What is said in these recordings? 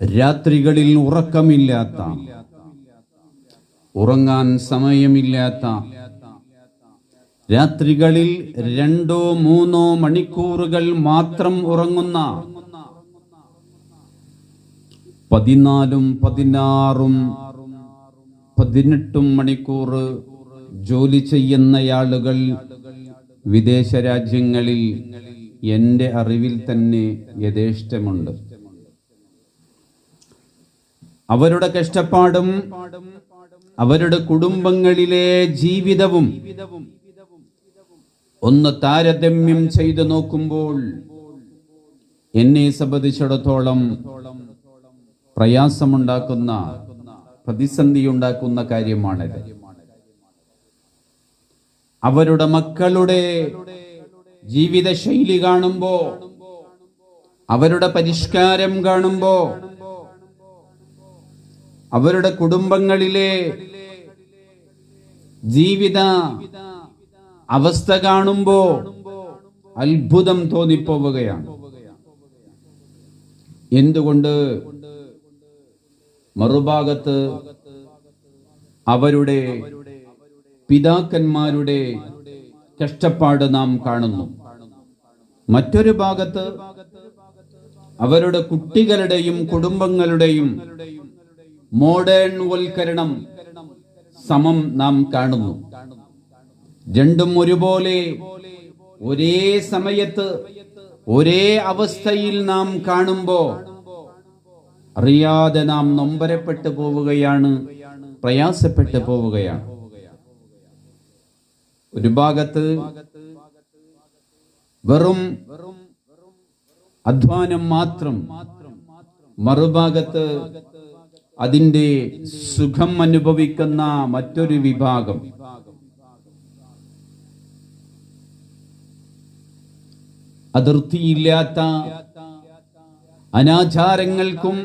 രാത്രികളിൽ ഉറക്കമില്ലാത്ത, ഉറങ്ങാൻ സമയമില്ലാത്ത, രാത്രികളിൽ 2-3 മണിക്കൂറുകൾ മാത്രം ഉറങ്ങുന്ന, 14, 16, 18 മണിക്കൂർ ജോലി ചെയ്യുന്ന ആളുകൾ വിദേശ രാജ്യങ്ങളിൽ എൻ്റെ അറിവിൽ തന്നെ യഥേഷ്ടമുണ്ട്. അവരുടെ കഷ്ടപ്പാടും അവരുടെ കുടുംബങ്ങളിലെ ജീവിതവും ഒന്ന് താരതമ്യം ചെയ്തു നോക്കുമ്പോൾ എന്നെ സംബന്ധിച്ചിടത്തോളം പ്രയാസമുണ്ടാക്കുന്ന, പ്രതിസന്ധി ഉണ്ടാക്കുന്ന കാര്യമാണിത്. അവരുടെ മക്കളുടെ ജീവിത ശൈലി കാണുമ്പോ, അവരുടെ പരിഷ്കാരം കാണുമ്പോ, അവരുടെ കുടുംബങ്ങളിലെ ജീവിത അവസ്ഥ കാണുമ്പോ അത്ഭുതം തോന്നിപ്പോവുകയാണ്. എന്തുകൊണ്ട്? മറുഭാഗത്ത് അവരുടെ പിതാക്കന്മാരുടെ കഷ്ടപ്പാട് നാം കാണുന്നു. മറ്റൊരു ഭാഗത്ത് അവരുടെ കുട്ടികളുടെയും കുടുംബങ്ങളുടെയും മോഡേൺ വൽക്കരണം സമം നാം കാണുന്നു. രണ്ടും ഒരുപോലെ ഒരേ സമയത്ത് ഒരേ അവസ്ഥയിൽ നാം കാണുമ്പോ അറിയാതെ നാം നൊമ്പരപ്പെട്ടു പോവുകയാണ്, പ്രയാസപ്പെട്ടു പോവുകയാണ്. ഒരു ഭാഗത്ത് വെറും അധ്വാനം മാത്രം, മറുഭാഗത്ത് അതിൻ്റെ സുഖം അനുഭവിക്കുന്ന മറ്റൊരു വിഭാഗം. അതിർത്തിയില്ലാത്ത അനാചാരങ്ങൾക്കും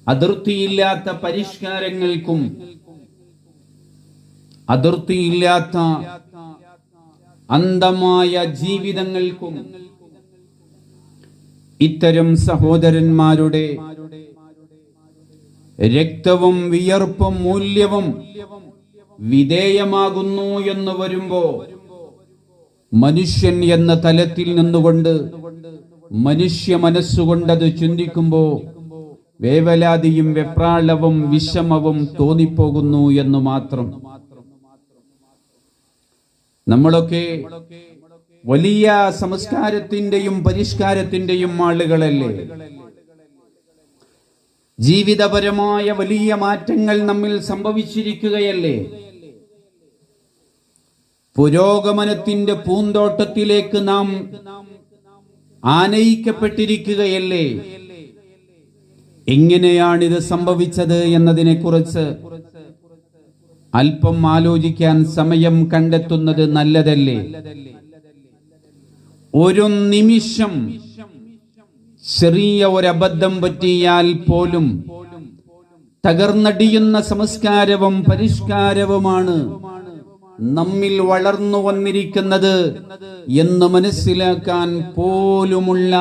അതിർത്തിയില്ലാത്ത പരിഷ്കാരങ്ങൾക്കും അതിർത്തിയില്ലാത്ത അന്ധമായ ജീവിതങ്ങൾക്കും ഇത്തരം സഹോദരന്മാരുടെ രക്തവും വിയർപ്പും മൂല്യവും വിധേയമാകുന്നു എന്ന് വരുമ്പോ, മനുഷ്യൻ എന്ന തലത്തിൽ നിന്നുകൊണ്ട്, മനുഷ്യ മനസ്സുകൊണ്ടത് ചിന്തിക്കുമ്പോ വേവലാതിയും വെപ്രാളവും വിഷമവും തോന്നിപ്പോകുന്നു എന്ന് മാത്രം. നമ്മളൊക്കെ വലിയ സംസ്കാരത്തിന്റെയും പരിഷ്കാരത്തിന്റെയും ആളുകളല്ലേ? ജീവിതപരമായ വലിയ മാറ്റങ്ങൾ നമ്മിൽ സംഭവിച്ചിരിക്കുകയല്ലേ? പുരോഗമനത്തിന്റെ പൂന്തോട്ടത്തിലേക്ക് നാം ആനയിക്കപ്പെട്ടിരിക്കുകയല്ലേ? എങ്ങനെയാണിത് സംഭവിച്ചത് എന്നതിനെ കുറിച്ച് അല്പം ആലോചിക്കാൻ സമയം കണ്ടെത്തുന്നത് നല്ലതല്ലേ? ഒരു നിമിഷം ചെറിയ ഒരബദ്ധം പറ്റിയാൽ പോലും തകർന്നടിയുന്ന സംസ്കാരവും പരിഷ്കാരവുമാണ് നമ്മിൽ വളർന്നു വന്നിരിക്കുന്നത് എന്ന് മനസ്സിലാക്കാൻ പോലുമുള്ള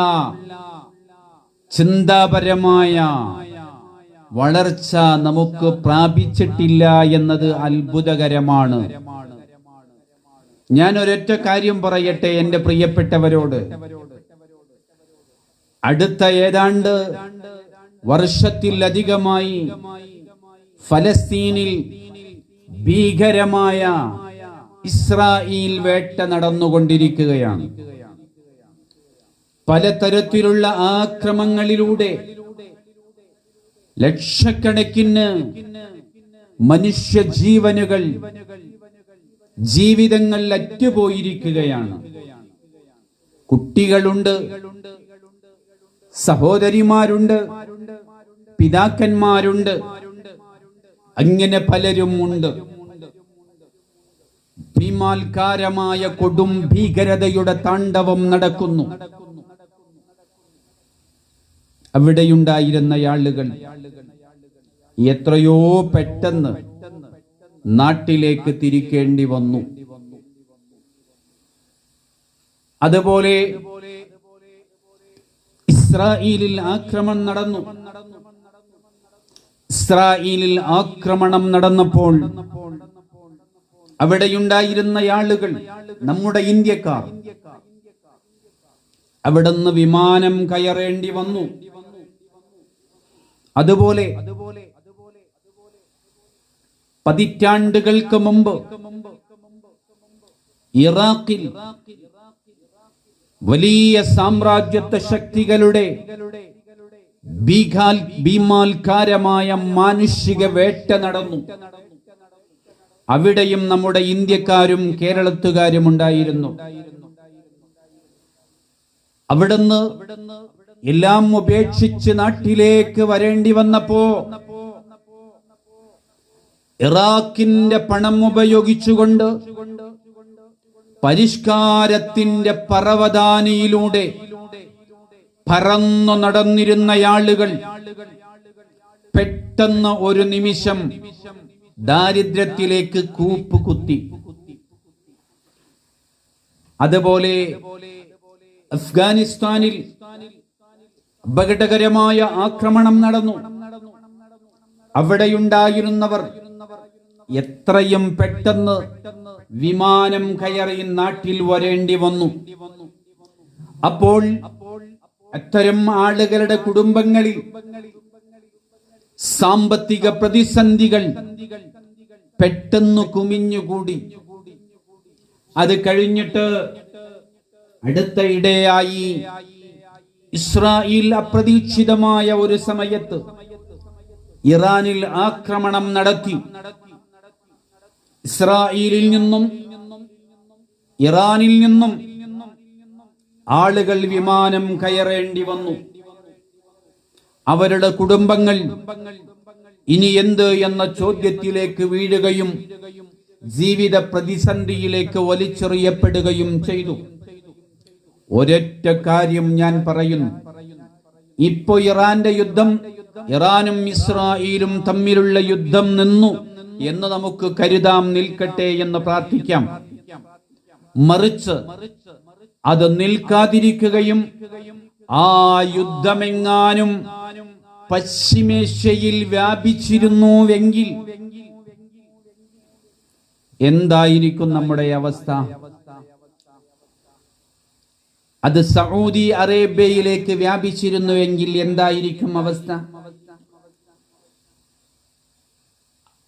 ചിന്താപരമായ വളർച്ച നമുക്ക് പ്രാപിച്ചിട്ടില്ല എന്നത് അത്ഭുതകരമാണ്. ഞാൻ ഒരൊറ്റ കാര്യം പറയട്ടെ എൻ്റെ പ്രിയപ്പെട്ടവരോട്. അടുത്ത ഏതാണ്ട് വർഷത്തിലധികമായി ഫലസ്തീനിൽ ഭീകരമായ ഇസ്രായേൽ വേട്ട നടന്നുകൊണ്ടിരിക്കുകയാണ്. പലതരത്തിലുള്ള ആക്രമണങ്ങളിലൂടെ ലക്ഷക്കണക്കിന് മനുഷ്യ ജീവനുകൾ, ജീവിതങ്ങൾ അറ്റുപോയിരിക്കുകയാണ്. കുട്ടികളുണ്ട്, സഹോദരിമാരുണ്ട്, പിതാക്കന്മാരുണ്ട്, അങ്ങനെ പലരും ഉണ്ട്. ഭീമാൽക്കാരമായ കൊടും ഭീകരതയുടെ താണ്ഡവം നടക്കുന്നു. അവിടെയുണ്ടായിരുന്ന ആളുകൾ എത്രയോ പെട്ടെന്ന് നാട്ടിലേക്ക് തിരിക്കേണ്ടി വന്നു. അതുപോലെ ഇസ്രായേലിൽ ആക്രമണം നടന്നു. ഇസ്രായേലിൽ ആക്രമണം നടന്നപ്പോൾ അവിടെയുണ്ടായിരുന്ന ആളുകൾ, നമ്മുടെ ഇന്ത്യക്കാർ, അവിടുന്ന് വിമാനം കയറേണ്ടി വന്നു. അതുപോലെ പതിറ്റാണ്ടുകൾക്ക് മുമ്പ് ഇറാഖിൽ വലിയ സാമ്രാജ്യത്വ ശക്തികളുടെ ഭീമാൽക്കാരമായ മാനുഷിക വേട്ട നടന്നു. അവിടെയും നമ്മുടെ ഇന്ത്യക്കാരും കേരളത്തുകാരും ഉണ്ടായിരുന്നു. അവിടുന്ന് എല്ലാം ഉപേക്ഷിച്ച് നാട്ടിലേക്ക് വരേണ്ടി വന്നപ്പോ ഇറാഖിന്റെ പണം ഉപയോഗിച്ചുകൊണ്ട് പരിഷ്കാരത്തിന്റെ പരവതാനിയിലൂടെ പറന്നു നടന്നിരുന്ന ആളുകൾ പെട്ടെന്ന് ഒരു നിമിഷം ദാരിദ്ര്യത്തിലേക്ക് കൂപ്പുകുത്തി. അതുപോലെ അഫ്ഗാനിസ്ഥാനിൽ അപകടകരമായ ആക്രമണം നടന്നു. അവിടെയുണ്ടായിരുന്നവർ എത്രയും പെട്ടെന്ന് വിമാനം കയറി നാട്ടിൽ വരേണ്ടി വന്നു. അപ്പോൾ അത്തരം ആളുകളുടെ കുടുംബങ്ങളിൽ സാമ്പത്തിക പ്രതിസന്ധികൾ പെട്ടെന്ന് കുമിഞ്ഞുകൂടി. അത് കഴിഞ്ഞിട്ട് അടുത്തയിടെയായി ഇസ്രായേൽ അപ്രതീക്ഷിതമായ ഒരു സമയത്ത് ഇറാനിൽ ആക്രമണം നടത്തി. ഇസ്രായേലിൽ നിന്നും ഇറാനിൽ നിന്നും ആളുകൾ വിമാനം കയറേണ്ടി വന്നു. അവരുടെ കുടുംബങ്ങൾ ഇനി എന്ത് എന്ന ചോദ്യത്തിലേക്ക് വീഴുകയും ജീവിത പ്രതിസന്ധിയിലേക്ക് വലിച്ചെറിയപ്പെടുകയും ചെയ്തു. ഒരൊറ്റ കാര്യം ഞാൻ പറയുന്നു, ഇപ്പോ ഇറാന്റെ യുദ്ധം, ഇറാനും ഇസ്രായേലും തമ്മിലുള്ള യുദ്ധം നിന്നു എന്ന് നമുക്ക് കരുതാം, നിൽക്കട്ടെ എന്ന് പ്രാർത്ഥിക്കാം. മറിച്ച് അത് നിൽക്കാതിരിക്കുകയും ആ യുദ്ധമെങ്ങാനും പശ്ചിമേഷ്യയിൽ വ്യാപിച്ചിരുന്നുവെങ്കിൽ എന്തായിരിക്കും നമ്മുടെ അവസ്ഥ? അത് സൗദി അറേബ്യയിലേക്ക് വ്യാപിച്ചിരുന്നുവെങ്കിൽ എന്തായിരിക്കും അവസ്ഥ?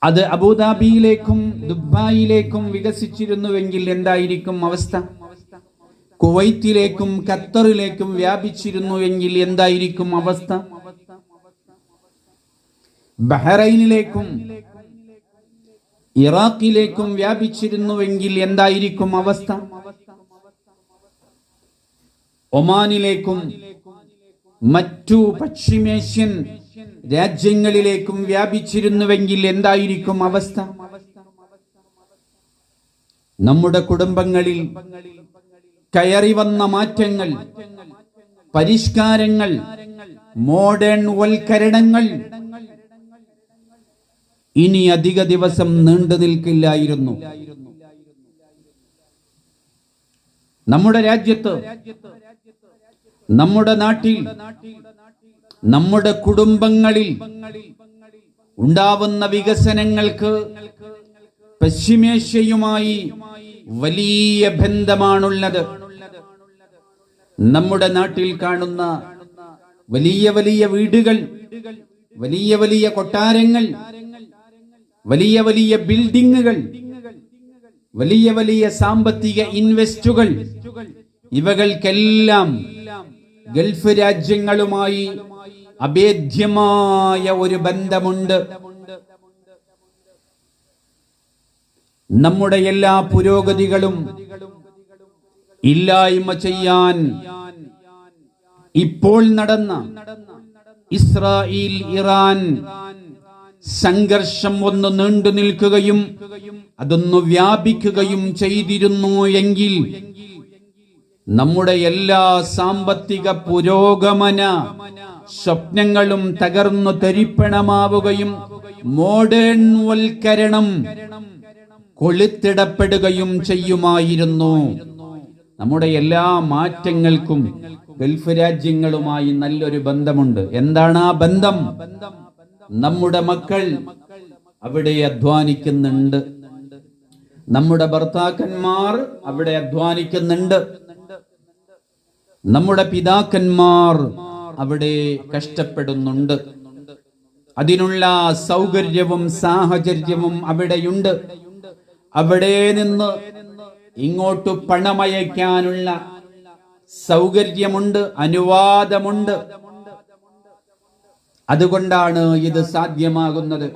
അത് അബുദാബിയിലേക്കും ദുബായിലേക്കും വികസിച്ചിരുന്നുവെങ്കിൽ എന്തായിരിക്കും അവസ്ഥ? കുവൈത്തിലേക്കും ഖത്തറിലേക്കും വ്യാപിച്ചിരുന്നുവെങ്കിൽ എന്തായിരിക്കും അവസ്ഥ? ബഹ്റൈനിലേക്കും ഇറാഖിലേക്കും വ്യാപിച്ചിരുന്നുവെങ്കിൽ എന്തായിരിക്കും അവസ്ഥ? ഒമാനിലേക്കും മറ്റു പശ്ചിമേഷ്യൻ രാജ്യങ്ങളിലേക്കും വ്യാപിച്ചിരുന്നുവെങ്കിൽ എന്തായിരിക്കും അവസ്ഥ? നമ്മുടെ കുടുംബങ്ങളിൽ കയറി വന്ന മാറ്റങ്ങൾ, പരിഷ്കാരങ്ങൾ, മോഡേൺ വൽക്കരണങ്ങൾ ഇനി അധിക ദിവസം നീണ്ടു നിൽക്കില്ലായിരുന്നു. നമ്മുടെ രാജ്യത്ത്, നമ്മുടെ നാട്ടിൽ, നമ്മുടെ കുടുംബങ്ങളിൽ ഉണ്ടാവുന്ന വികസനങ്ങൾക്ക് പശ്ചിമേഷ്യയുമായി വലിയ ബന്ധമാണുള്ളത്. നമ്മുടെ നാട്ടിൽ കാണുന്ന വലിയ വലിയ വീടുകൾ, വലിയ വലിയ കൊട്ടാരങ്ങൾ, വലിയ വലിയ ബിൽഡിങ്ങുകൾ, വലിയ വലിയ സാമ്പത്തിക ഇൻവെസ്റ്റുകൾ, ഇവകൾക്കെല്ലാം ഗൾഫ് രാജ്യങ്ങളുമായി അഭേദ്യമായ ഒരു ബന്ധമുണ്ട്. നമ്മുടെ എല്ലാ പുരോഗതികളും ഇല്ലായ്മ ചെയ്യാൻ ഇപ്പോൾ നടന്ന ഇസ്രായേൽ ഇറാൻ സംഘർഷം ഒന്ന് നീണ്ടു നിൽക്കുകയും അതൊന്ന് വ്യാപിക്കുകയും ചെയ്തിരുന്നു എങ്കിൽ നമ്മുടെ എല്ലാ സാമ്പത്തിക പുരോഗമന സ്വപ്നങ്ങളും തകർന്നു തരിപ്പണമാവുകയും മോഡേൺ വൽക്കരണം കൊളുത്തിടപ്പെടുകയും ചെയ്യുമായിരുന്നു. നമ്മുടെ എല്ലാ മാറ്റങ്ങൾക്കും ഗൾഫ് രാജ്യങ്ങളുമായി നല്ലൊരു ബന്ധമുണ്ട്. എന്താണ് ആ ബന്ധം? നമ്മുടെ മക്കൾ അവിടെ അധ്വാനിക്കുന്നുണ്ട്, നമ്മുടെ ഭർത്താക്കന്മാർ അവിടെ അധ്വാനിക്കുന്നുണ്ട്, നമ്മുടെ പിതാക്കന്മാർ അവിടെ കഷ്ടപ്പെടുന്നുണ്ട്. അതിനുള്ള സൗകര്യവും സാഹചര്യവും അവിടെയുണ്ട്. അവിടെ നിന്ന് ഇങ്ങോട്ട് പണമയക്കാനുള്ള സൗകര്യമുണ്ട്, അനുവാദമുണ്ട്. അതുകൊണ്ടാണ് ഇത് സാധ്യമാകുന്നത്.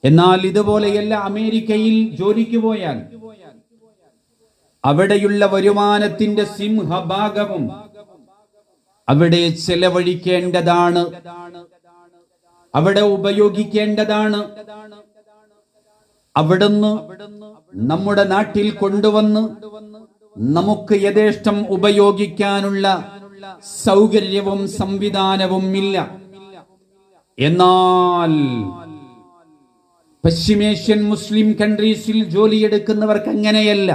എന്നാൽ ഇതുപോലെയല്ല അമേരിക്കയിൽ ജോലിക്ക് പോയാൽ അവിടെയുള്ള വരുമാനത്തിന്റെ സിംഹഭാഗവും അവിടെ ചെലവഴിക്കേണ്ടതാണ്, അവിടെ ഉപയോഗിക്കേണ്ടതാണ്. അവിടുന്ന് നമ്മുടെ നാട്ടിൽ കൊണ്ടുവന്ന് നമുക്ക് യഥേഷ്ടം ഉപയോഗിക്കാനുള്ള സൗകര്യവും സംവിധാനവും ഇല്ല. എന്നാൽ പശ്ചിമേഷ്യൻ മുസ്ലിം കൺട്രീസിൽ ജോലിയെടുക്കുന്നവർക്ക് അങ്ങനെയല്ല.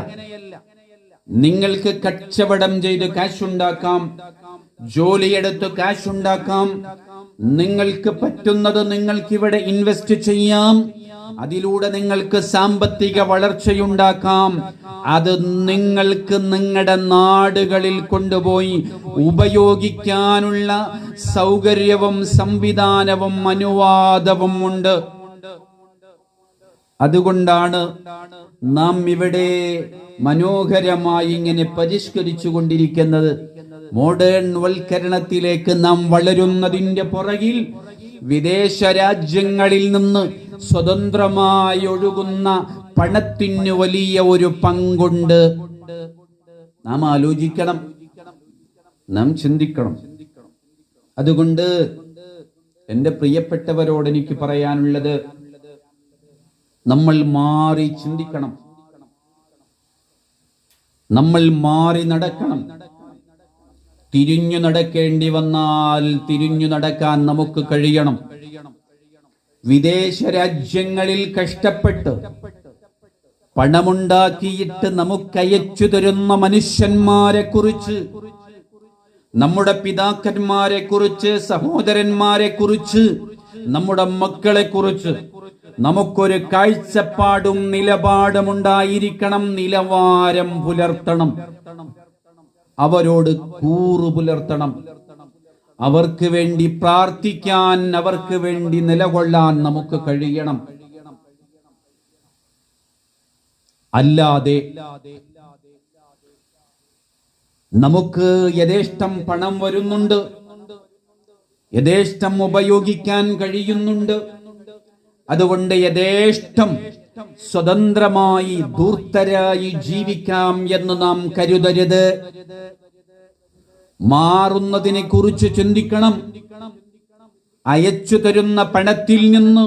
നിങ്ങൾക്ക് കച്ചവടം ചെയ്ത് കാശുണ്ടാക്കാം, ജോലിയെടുത്ത് കാശുണ്ടാക്കാം, നിങ്ങൾക്ക് പറ്റുന്നത് നിങ്ങൾക്കിവിടെ ഇൻവെസ്റ്റ് ചെയ്യാം, അതിലൂടെ നിങ്ങൾക്ക് സാമ്പത്തിക വളർച്ചയുണ്ടാക്കാം. അത് നിങ്ങൾക്ക് നിങ്ങളുടെ നാടുകളിൽ കൊണ്ടുപോയി ഉപയോഗിക്കാനുള്ള സൗകര്യവും സംവിധാനവും അനുവാദവും ഉണ്ട്. അതുകൊണ്ടാണ് നാം ഇവിടെ മനോഹരമായി ഇങ്ങനെ പരിഷ്കരിച്ചു കൊണ്ടിരിക്കുന്നത്. മോഡേൺ വൽക്കരണത്തിലേക്ക് നാം വളരുന്നതിന്റെ പുറകിൽ വിദേശ രാജ്യങ്ങളിൽ നിന്ന് സ്വതന്ത്രമായി ഒഴുകുന്ന പണത്തിന് വലിയ ഒരു പങ്കുണ്ട്. നാം ആലോചിക്കണം, നാം ചിന്തിക്കണം. അതുകൊണ്ട് എൻ്റെ പ്രിയപ്പെട്ടവരോട് എനിക്ക് പറയാനുള്ളത്, നമ്മൾ മാറി ചിന്തിക്കണം, നമ്മൾ മാറി നടക്കണം. തിരിഞ്ഞു നടക്കേണ്ടി വന്നാൽ തിരിഞ്ഞു നടക്കാൻ നമുക്ക് കഴിയണം. വിദേശ രാജ്യങ്ങളിൽ കഷ്ടപ്പെട്ട് പണമുണ്ടാക്കിയിട്ട് നമുക്കയച്ചു തരുന്ന മനുഷ്യന്മാരെ കുറിച്ച്, നമ്മുടെ പിതാക്കന്മാരെ കുറിച്ച്, സഹോദരന്മാരെ കുറിച്ച്, നമ്മുടെ മക്കളെ കുറിച്ച് നമുക്കൊരു കാഴ്ചപ്പാടും നിലപാടും ഉണ്ടായിരിക്കണം. നിലവാരം പുലർത്തണം, അവരോട് കൂറു പുലർത്തണം, അവർക്ക് വേണ്ടി പ്രാർത്ഥിക്കാൻ, അവർക്ക് വേണ്ടി നിലകൊള്ളാൻ നമുക്ക് കഴിയണം. അല്ലാതെ നമുക്ക് യഥേഷ്ടം പണം വരുന്നുണ്ട്, യഥേഷ്ടം ഉപയോഗിക്കാൻ കഴിയുന്നുണ്ട്, അതുകൊണ്ട് യഥേഷ്ടം സ്വതന്ത്രമായി ധൂർത്തരായി ജീവിക്കാം എന്ന് നാം കരുതരുത്. മാറുന്നതിനെ കുറിച്ച് ചിന്തിക്കണം. അയച്ചു തരുന്ന പണത്തിൽ നിന്ന്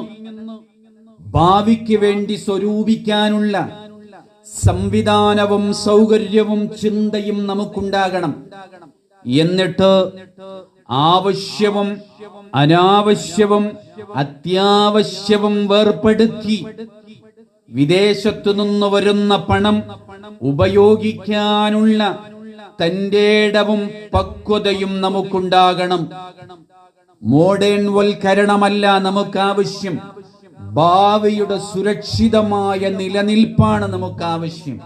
ഭാവിക്ക് വേണ്ടി സ്വരൂപിക്കാനുള്ള സംവിധാനവും സൗകര്യവും ചിന്തയും നമുക്കുണ്ടാകണം. എന്നിട്ട് ആവശ്യവും അനാവശ്യവും അത്യാവശ്യവും വേർപ്പെടുത്തി വിദേശത്തു നിന്ന് വരുന്ന പണം ഉപയോഗിക്കാനുള്ള തന്റെ ഇടവും പക്വതയും നമുക്കുണ്ടാകണം. മോഡേൺ വൽക്കരണമല്ല നമുക്ക് ആവശ്യം, ഭാവിയുടെ സുരക്ഷിതമായ നിലനിൽപ്പാണ് നമുക്ക് ആവശ്യം.